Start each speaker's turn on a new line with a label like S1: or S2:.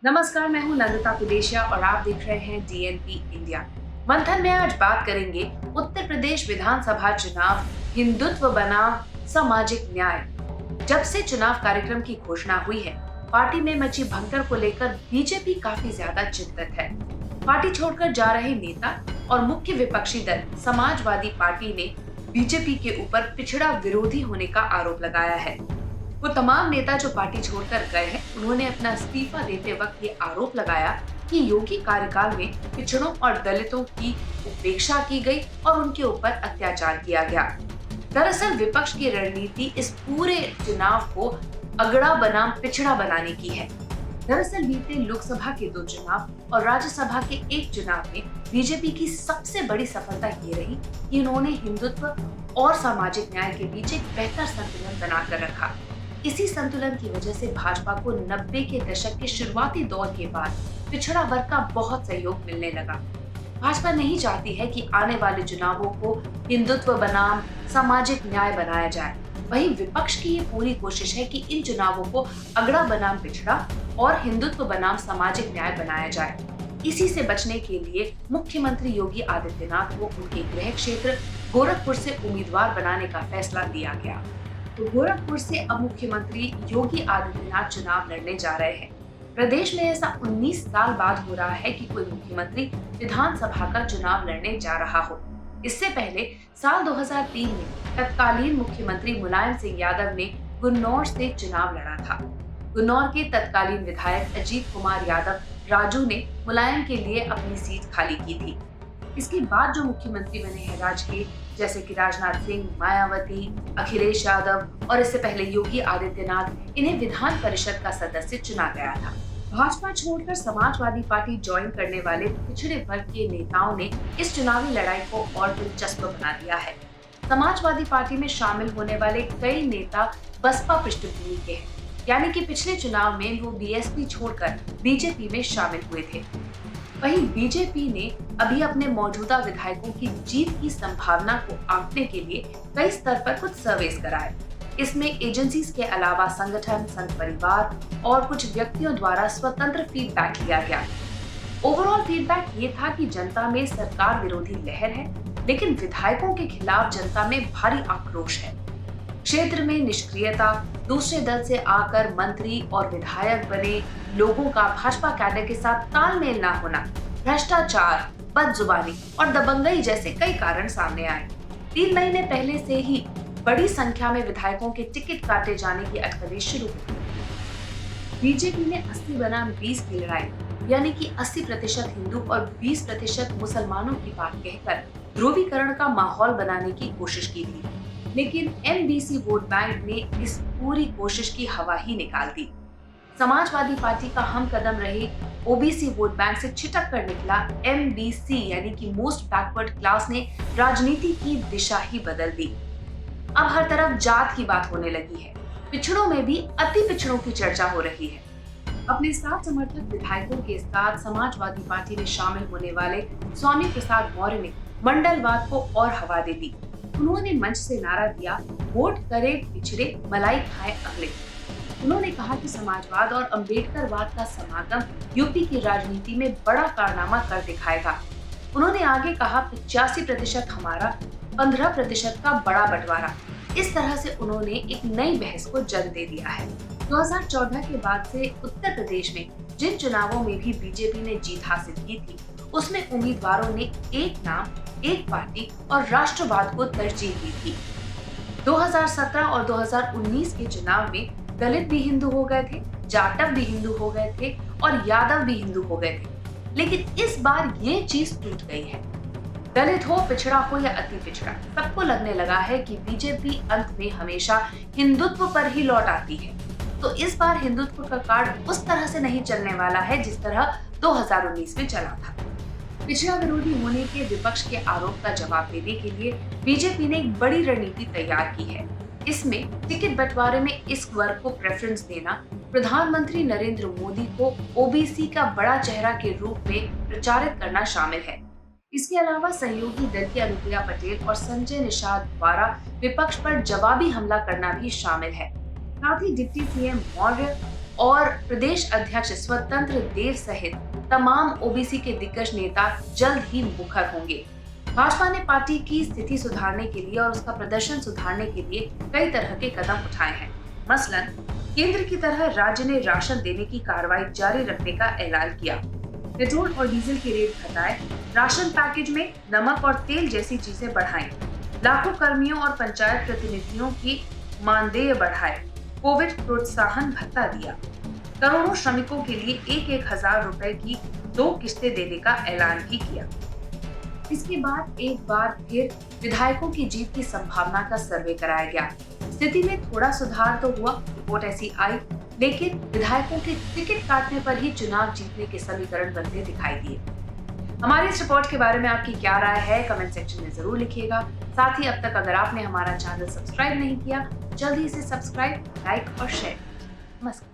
S1: नमस्कार, मैं हूं नंदिता कुदेशिया और आप देख रहे हैं डीएनपी इंडिया। मंथन में आज बात करेंगे उत्तर प्रदेश विधानसभा चुनाव, हिंदुत्व बनाम सामाजिक न्याय। जब से चुनाव कार्यक्रम की घोषणा हुई है, पार्टी में मची भगदड़ को लेकर बीजेपी काफी ज्यादा चिंतित है। पार्टी छोड़कर जा रहे नेता और मुख्य विपक्षी दल समाजवादी पार्टी ने बीजेपी के ऊपर पिछड़ा विरोधी होने का आरोप लगाया है। वो तमाम नेता जो पार्टी छोड़कर गए हैं, उन्होंने अपना इस्तीफा देते वक्त ये आरोप लगाया कि योगी कार्यकाल में पिछड़ों और दलितों की उपेक्षा की गई और उनके ऊपर अत्याचार किया गया। दरअसल विपक्ष की रणनीति इस पूरे चुनाव को अगड़ा बनाम पिछड़ा बनाने की है। दरअसल बीते लोकसभा के 2 चुनाव और राज्यसभा के 1 चुनाव में बीजेपी की सबसे बड़ी सफलता ये रही कि उन्होंने हिंदुत्व और सामाजिक न्याय के बीच एक बेहतर संतुलन बनाकर रखा। इसी संतुलन की वजह से भाजपा को 90 के दशक के शुरुआती दौर के बाद पिछड़ा वर्ग का बहुत सहयोग मिलने लगा। भाजपा नहीं चाहती है कि आने वाले चुनावों को हिंदुत्व बनाम सामाजिक न्याय बनाया जाए। वहीं विपक्ष की ये पूरी कोशिश है कि इन चुनावों को अगड़ा बनाम पिछड़ा और हिंदुत्व बनाम सामाजिक न्याय बनाया जाए। इसी से बचने के लिए मुख्यमंत्री योगी आदित्यनाथ को उनके गृह क्षेत्र गोरखपुर से उम्मीदवार बनाने का फैसला लिया गया। तो गोरखपुर से अब मुख्यमंत्री योगी आदित्यनाथ चुनाव लड़ने जा रहे हैं। प्रदेश में ऐसा 19 साल बाद हो रहा है कि कोई मुख्यमंत्री विधानसभा का चुनाव लड़ने जा रहा हो। इससे पहले साल 2003 में तत्कालीन मुख्यमंत्री मुलायम सिंह यादव ने गुन्नौर से चुनाव लड़ा था। गुन्नौर के तत्कालीन विधायक अजीत कुमार यादव राजू ने मुलायम के लिए अपनी सीट खाली की थी। इसके बाद जो मुख्यमंत्री बने हैं राज्य के, जैसे कि राजनाथ सिंह, मायावती, अखिलेश यादव और इससे पहले योगी आदित्यनाथ, इन्हें विधान परिषद का सदस्य चुना गया था। भाजपा छोड़कर समाजवादी पार्टी ज्वाइन करने वाले पिछड़े वर्ग के नेताओं ने इस चुनावी लड़ाई को और दिलचस्प बना दिया है। समाजवादी पार्टी में शामिल होने वाले कई नेता बसपा पृष्ठभूमि के हैं, यानी कि पिछले चुनाव में वो बीएसपी छोड़कर बीजेपी में शामिल हुए थे। वहीं बीजेपी ने अभी अपने मौजूदा विधायकों की जीत की संभावना को आंकने के लिए कई स्तर पर कुछ सर्वेस कराए। इसमें एजेंसीज के अलावा संगठन, संघ परिवार और कुछ व्यक्तियों द्वारा स्वतंत्र फीडबैक लिया गया। ओवरऑल फीडबैक ये था कि जनता में सरकार विरोधी लहर है, लेकिन विधायकों के खिलाफ जनता में भारी आक्रोश है। क्षेत्र में निष्क्रियता, दूसरे दल से आकर मंत्री और विधायक बने लोगों का भाजपा कैडर के साथ तालमेल न होना, भ्रष्टाचार, बदजुबानी और दबंगई जैसे कई कारण सामने आए। 3 महीने पहले से ही बड़ी संख्या में विधायकों के टिकट काटे जाने की अटकलें शुरू हुई। बीजेपी ने 80 बनाम 20 की लड़ाई, यानी कि 80% हिंदू और 20% मुसलमानों की बात कहकर ध्रुवीकरण का माहौल बनाने की कोशिश की थी, लेकिन एमबीसी वोट बैंक ने इस पूरी कोशिश की हवा ही निकाल दी। समाजवादी पार्टी का हम कदम रहे ओबीसी वोट बैंक से छिटक कर निकला एमबीसी यानी कि मोस्ट बैकवर्ड क्लास ने राजनीति की दिशा ही बदल दी। अब हर तरफ जात की बात होने लगी है, पिछड़ों में भी अति पिछड़ों की चर्चा हो रही है। अपने 7 समर्थक विधायकों के साथ समाजवादी पार्टी में शामिल होने वाले स्वामी प्रसाद मौर्य ने मंडलवाद को और हवा दे दी। उन्होंने मंच से नारा दिया, वोट करे पिछड़े, मलाई खाए अगले। उन्होंने कहा कि समाजवाद और अम्बेडकरवाद का समागम यूपी की राजनीति में बड़ा कारनामा कर दिखाएगा। उन्होंने आगे कहा, 85% हमारा, 15% का बड़ा बंटवारा। इस तरह से उन्होंने एक नई बहस को जन्म दे दिया है। 2014 के बाद से उत्तर प्रदेश में जिन चुनावों में भी बीजेपी ने जीत हासिल की थी, उसमें उम्मीदवारों ने एक नाम, एक पार्टी और राष्ट्रवाद को तरजीह दी थी। 2017 और 2019 के चुनाव में दलित भी हिंदू हो गए थे, जाटव भी हिंदू हो गए थे और यादव भी हिंदू हो गए थे, लेकिन इस बार ये चीज टूट गई है। दलित हो, पिछड़ा हो या अति पिछड़ा, सबको लगने लगा है कि बीजेपी अंत में हमेशा हिंदुत्व पर ही लौट आती है। तो इस बार हिंदुत्व का कार्ड उस तरह से नहीं चलने वाला है जिस तरह 2019 में चला था। पिछड़ा विरोधी होने के विपक्ष के आरोप का जवाब देने के लिए बीजेपी ने एक बड़ी रणनीति तैयार की है। इसमें टिकट बंटवारे में इस वर्ग को प्रेफरेंस देना, प्रधानमंत्री नरेंद्र मोदी को ओबीसी का बड़ा चेहरा के रूप में प्रचारित करना शामिल है। इसके अलावा सहयोगी दल की अनुप्रिया पटेल और संजय निषाद द्वारा विपक्ष पर जवाबी हमला करना भी शामिल है। साथ ही डिप्टी सीएम मौर्य और प्रदेश अध्यक्ष स्वतंत्र देव सहित तमाम ओबीसी के दिग्गज नेता जल्द ही मुखर होंगे। भाजपा ने पार्टी की स्थिति सुधारने के लिए और उसका प्रदर्शन सुधारने के लिए कई तरह के कदम उठाए हैं। मसलन केंद्र की तरह राज्य ने राशन देने की कार्रवाई जारी रखने का ऐलान किया, पेट्रोल और डीजल के रेट घटाए, राशन पैकेज में नमक और तेल जैसी चीजें बढ़ाई, लाखों कर्मियों और पंचायत प्रतिनिधियों की मानदेय बढ़ाए, कोविड प्रोत्साहन भत्ता दिया, करोड़ों श्रमिकों के लिए 1,000 रुपए की 2 किस्तें देने का ऐलान भी किया। इसके बाद एक बार फिर विधायकों की जीत की संभावना का सर्वे कराया गया। स्थिति में थोड़ा सुधार तो हुआ, रिपोर्ट ऐसी आई, लेकिन विधायकों के टिकट काटने पर ही चुनाव जीतने के समीकरण बनते दिखाई दिए। हमारी इस रिपोर्ट के बारे में आपकी क्या राय है, कमेंट सेक्शन में जरूर लिखिएगा। साथ ही अब तक अगर आपने हमारा चैनल सब्सक्राइब नहीं किया, जल्दी से सब्सक्राइब, लाइक और शेयर। नमस्कार।